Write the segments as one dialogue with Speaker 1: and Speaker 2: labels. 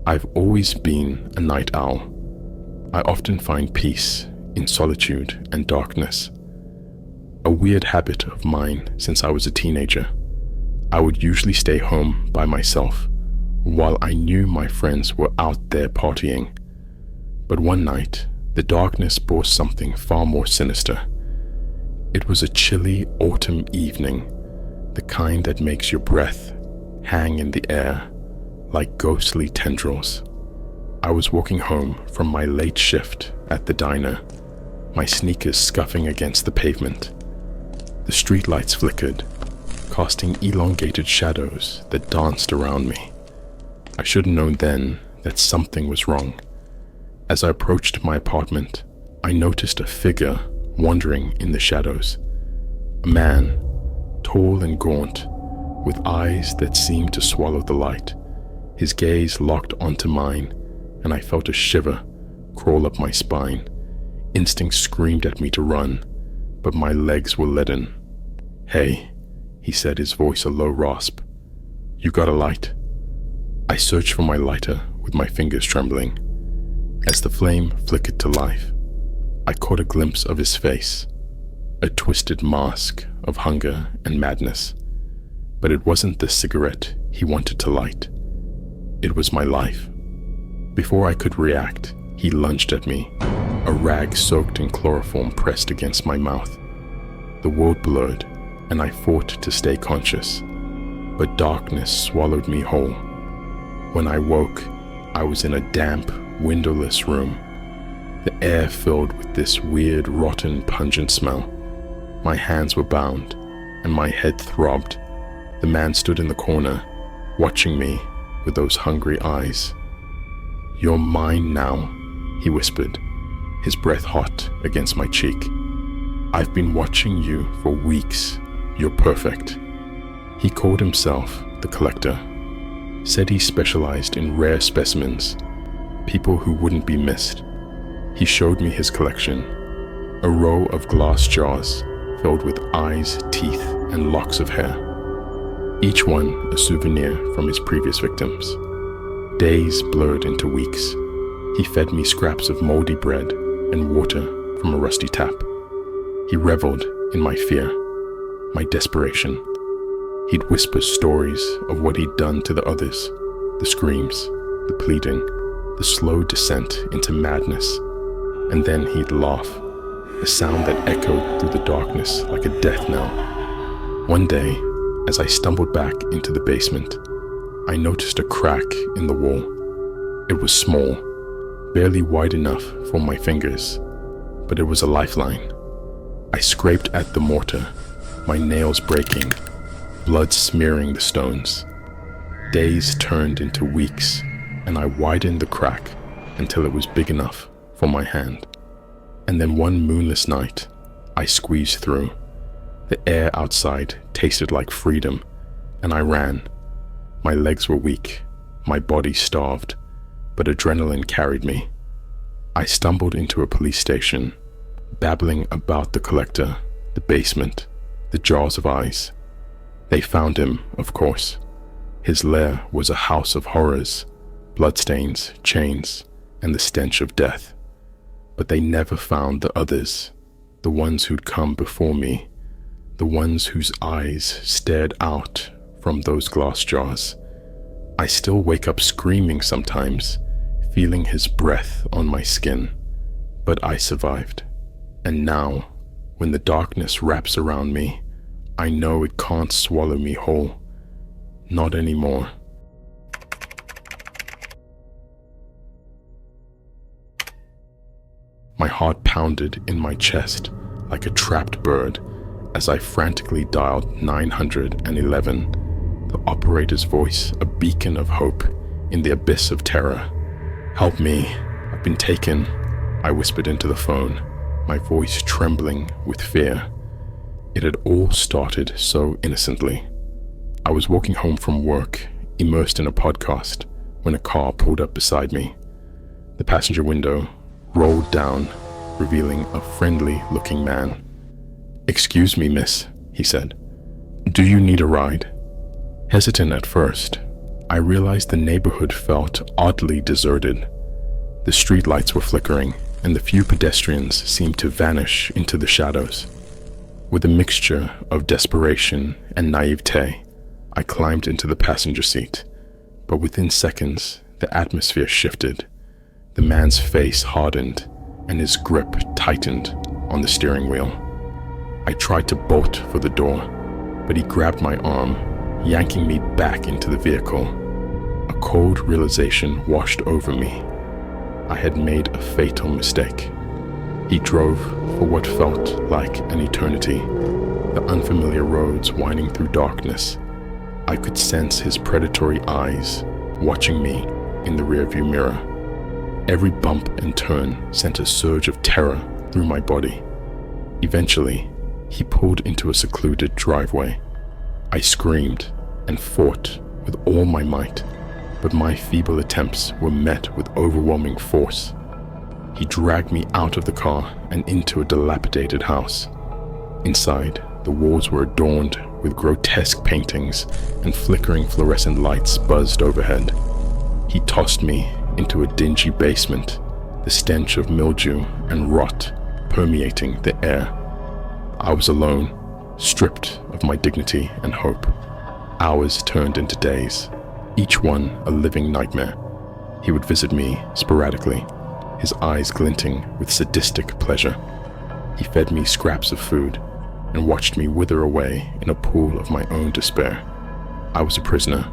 Speaker 1: I've always been a night owl. I often find peace in solitude and darkness. A weird habit of mine since I was a teenager. I would usually stay home by myself while I knew my friends were out there partying. But one night, the darkness bore something far more sinister. It was a chilly autumn evening, the kind that makes your breath hang in the air like ghostly tendrils. I was walking home from my late shift at the diner, my sneakers scuffing against the pavement. The streetlights flickered, casting elongated shadows that danced around me. I should have known then that something was wrong. As I approached my apartment, I noticed a figure wandering in the shadows. A man, tall and gaunt, with eyes that seemed to swallow the light. His gaze locked onto mine, and I felt a shiver crawl up my spine. Instinct screamed at me to run, but my legs were leaden. "Hey," he said, his voice a low rasp. "You got a light?" I searched for my lighter with my fingers trembling. As the flame flickered to life, I caught a glimpse of his face, a twisted mask of hunger and madness. But it wasn't the cigarette he wanted to light. It was my life. Before I could react, he lunged at me, a rag soaked in chloroform pressed against my mouth. The world blurred, and I fought to stay conscious, but darkness swallowed me whole. When I woke, I was in a damp, windowless room, the air filled with this weird, rotten, pungent smell. My hands were bound, and my head throbbed. The man stood in the corner, watching me with those hungry eyes. "You're mine now," he whispered, his breath hot against my cheek. "I've been watching you for weeks. You're perfect." He called himself the Collector, said he specialized in rare specimens, people who wouldn't be missed. He showed me his collection, a row of glass jars filled with eyes, teeth, and locks of hair, each one a souvenir from his previous victims. Days blurred into weeks. He fed me scraps of moldy bread and water from a rusty tap. He reveled in my fear, my desperation. He'd whisper stories of what he'd done to the others, the screams, the pleading, the slow descent into madness. And then he'd laugh, a sound that echoed through the darkness like a death knell. One day, as I stumbled back into the basement, I noticed a crack in the wall. It was small, barely wide enough for my fingers, but it was a lifeline. I scraped at the mortar, my nails breaking, blood smearing the stones. Days turned into weeks, and I widened the crack until it was big enough for my hand. And then one moonless night, I squeezed through. The air outside tasted like freedom, and I ran. My legs were weak, my body starved, but adrenaline carried me. I stumbled into a police station, babbling about the Collector, the basement, the jars of eyes. They found him, of course. His lair was a house of horrors, bloodstains, chains, and the stench of death. But they never found the others, the ones who'd come before me, the ones whose eyes stared out from those glass jars. I still wake up screaming sometimes, feeling his breath on my skin. But I survived. And now, when the darkness wraps around me, I know it can't swallow me whole. Not anymore. My heart pounded in my chest like a trapped bird as I frantically dialed 911, the operator's voice a beacon of hope in the abyss of terror. "Help me, I've been taken," I whispered into the phone, my voice trembling with fear. It had all started so innocently. I was walking home from work, immersed in a podcast, when a car pulled up beside me. The passenger window rolled down, revealing a friendly-looking man. "Excuse me, miss," he said. "Do you need a ride?" Hesitant at first, I realized the neighborhood felt oddly deserted. The streetlights were flickering, and the few pedestrians seemed to vanish into the shadows. With a mixture of desperation and naivete, I climbed into the passenger seat, but within seconds, the atmosphere shifted. The man's face hardened, and his grip tightened on the steering wheel. I tried to bolt for the door, but he grabbed my arm, yanking me back into the vehicle. A cold realization washed over me. I had made a fatal mistake. He drove for what felt like an eternity, the unfamiliar roads winding through darkness. I could sense his predatory eyes watching me in the rearview mirror. Every bump and turn sent a surge of terror through my body. Eventually, he pulled into a secluded driveway. I screamed and fought with all my might, but my feeble attempts were met with overwhelming force. He dragged me out of the car and into a dilapidated house. Inside, the walls were adorned with grotesque paintings and flickering fluorescent lights buzzed overhead. He tossed me into a dingy basement, the stench of mildew and rot permeating the air. I was alone, stripped of my dignity and hope. Hours turned into days, each one a living nightmare. He would visit me sporadically, his eyes glinting with sadistic pleasure. He fed me scraps of food and watched me wither away in a pool of my own despair. I was a prisoner,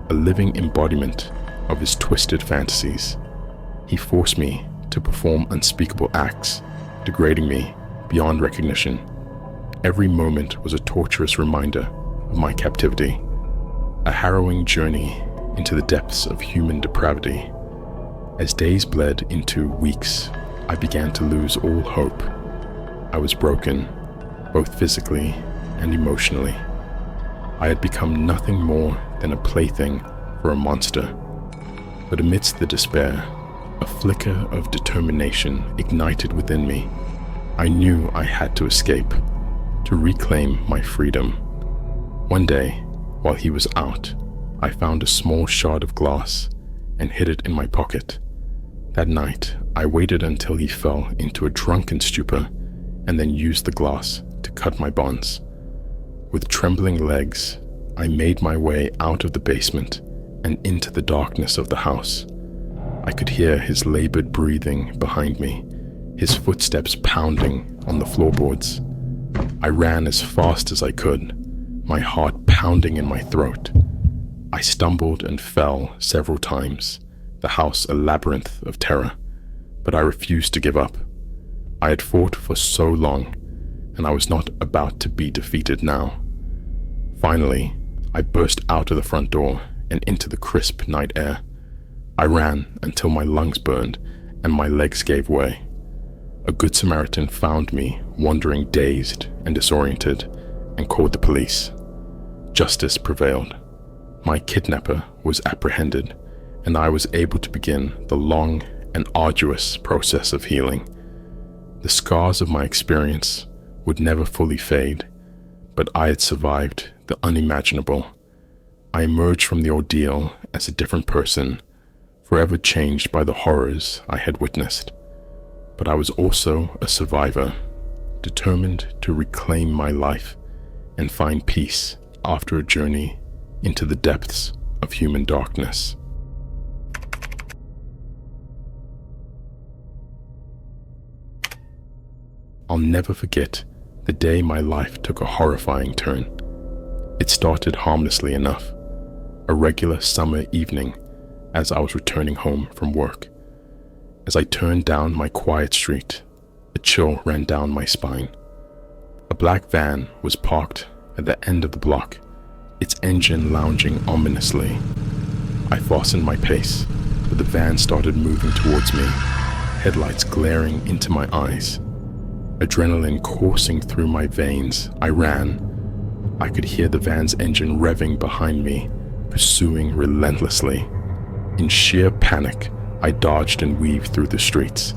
Speaker 1: a living embodiment of his twisted fantasies. He forced me to perform unspeakable acts, degrading me beyond recognition. Every moment was a torturous reminder of my captivity, a harrowing journey into the depths of human depravity. As days bled into weeks, I began to lose all hope. I was broken, both physically and emotionally. I had become nothing more than a plaything for a monster. But amidst the despair, a flicker of determination ignited within me. I knew I had to escape, to reclaim my freedom. One day, while he was out, I found a small shard of glass and hid it in my pocket. That night, I waited until he fell into a drunken stupor and then used the glass to cut my bonds. With trembling legs, I made my way out of the basement and into the darkness of the house. I could hear his labored breathing behind me, his footsteps pounding on the floorboards. I ran as fast as I could, my heart pounding in my throat. I stumbled and fell several times, the house a labyrinth of terror, but I refused to give up. I had fought for so long, and I was not about to be defeated now. Finally, I burst out of the front door and into the crisp night air. I ran until my lungs burned and my legs gave way. A good Samaritan found me wandering dazed and disoriented and called the police. Justice prevailed. My kidnapper was apprehended, and I was able to begin the long and arduous process of healing. The scars of my experience would never fully fade, but I had survived the unimaginable. I emerged from the ordeal as a different person, forever changed by the horrors I had witnessed. But I was also a survivor, determined to reclaim my life and find peace after a journey into the depths of human darkness. I'll never forget the day my life took a horrifying turn. It started harmlessly enough, a regular summer evening as I was returning home from work. As I turned down my quiet street, a chill ran down my spine. A black van was parked at the end of the block, its engine lounging ominously. I fastened my pace, but the van started moving towards me, headlights glaring into my eyes. Adrenaline coursing through my veins, I ran. I could hear the van's engine revving behind me, pursuing relentlessly. In sheer panic, I dodged and weaved through the streets.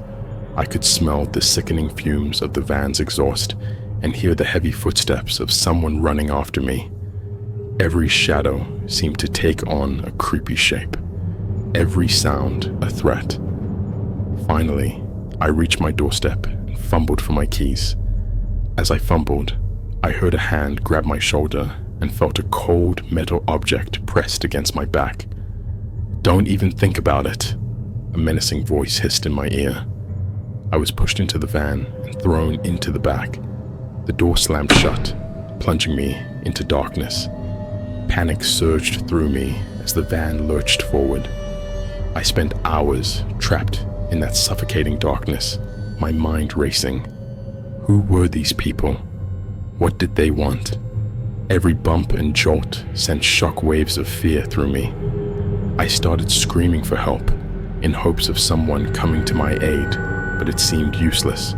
Speaker 1: I could smell the sickening fumes of the van's exhaust and hear the heavy footsteps of someone running after me. Every shadow seemed to take on a creepy shape, every sound a threat. Finally, I reached my doorstep and fumbled for my keys. As I fumbled, I heard a hand grab my shoulder and felt a cold metal object pressed against my back. "Don't even think about it," a menacing voice hissed in my ear. I was pushed into the van and thrown into the back. The door slammed shut, plunging me into darkness. Panic surged through me as the van lurched forward. I spent hours trapped in that suffocating darkness, my mind racing. Who were these people? What did they want? Every bump and jolt sent shock waves of fear through me. I started screaming for help, in hopes of someone coming to my aid, but it seemed useless.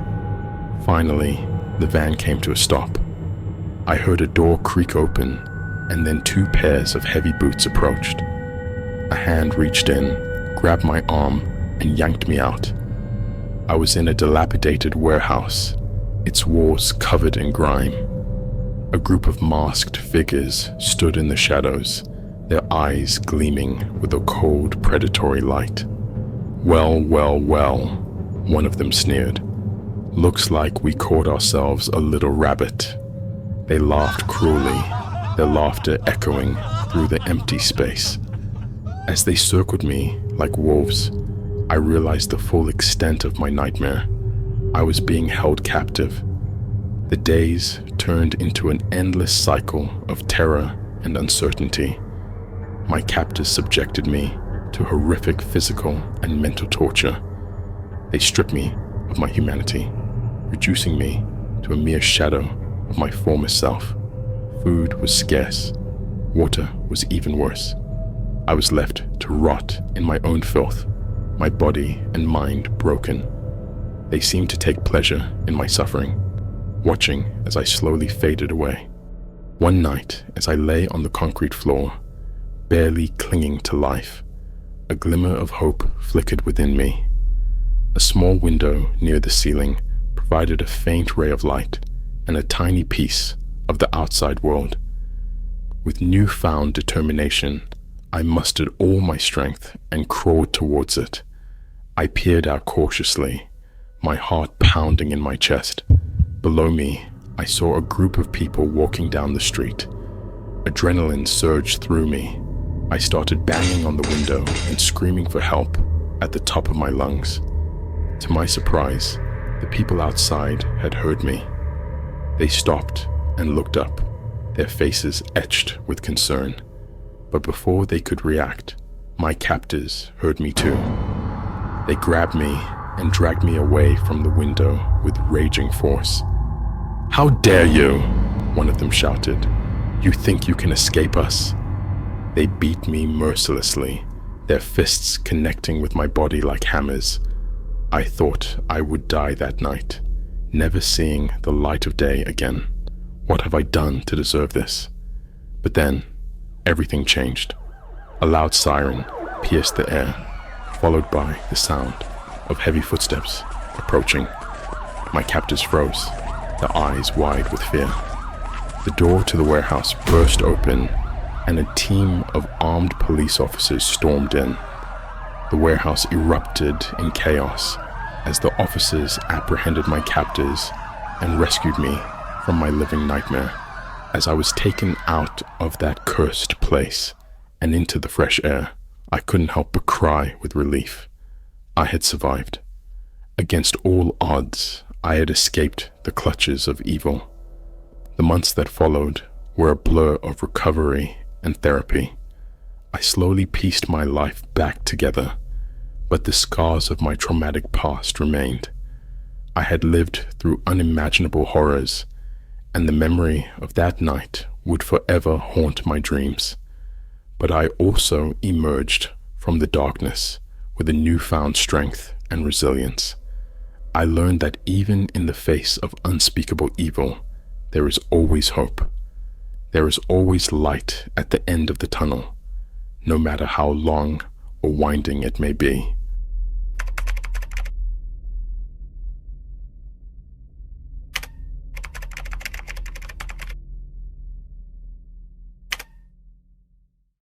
Speaker 1: Finally, the van came to a stop. I heard a door creak open, and then 2 pairs of heavy boots approached. A hand reached in, grabbed my arm, and yanked me out. I was in a dilapidated warehouse, its walls covered in grime. A group of masked figures stood in the shadows, their eyes gleaming with a cold, predatory light. "Well, well, well," one of them sneered. "Looks like we caught ourselves a little rabbit." They laughed cruelly, their laughter echoing through the empty space. As they circled me like wolves, I realized the full extent of my nightmare. I was being held captive. The days turned into an endless cycle of terror and uncertainty. My captors subjected me to horrific physical and mental torture. They stripped me of my humanity, reducing me to a mere shadow of my former self. Food was scarce. Water was even worse. I was left to rot in my own filth, my body and mind broken. They seemed to take pleasure in my suffering, watching as I slowly faded away. One night, as I lay on the concrete floor, barely clinging to life, a glimmer of hope flickered within me. A small window near the ceiling provided a faint ray of light and a tiny piece of the outside world. With newfound determination, I mustered all my strength and crawled towards it. I peered out cautiously, my heart pounding in my chest. Below me, I saw a group of people walking down the street. Adrenaline surged through me. I started banging on the window and screaming for help at the top of my lungs. To my surprise, the people outside had heard me. They stopped and looked up, their faces etched with concern. But before they could react, my captors heard me too. They grabbed me and dragged me away from the window with raging force. "How dare you?" one of them shouted. "You think you can escape us?" They beat me mercilessly, their fists connecting with my body like hammers. I thought I would die that night, never seeing the light of day again. What have I done to deserve this? But then, everything changed. A loud siren pierced the air, followed by the sound of heavy footsteps approaching. My captors froze, their eyes wide with fear. The door to the warehouse burst open, and a team of armed police officers stormed in. The warehouse erupted in chaos as the officers apprehended my captors and rescued me from my living nightmare. As I was taken out of that cursed place and into the fresh air, I couldn't help but cry with relief. I had survived. Against all odds, I had escaped the clutches of evil. The months that followed were a blur of recovery and therapy. I slowly pieced my life back together, but the scars of my traumatic past remained. I had lived through unimaginable horrors, and the memory of that night would forever haunt my dreams. But I also emerged from the darkness with a newfound strength and resilience. I learned that even in the face of unspeakable evil, there is always hope. There is always light at the end of the tunnel, no matter how long or winding it may be.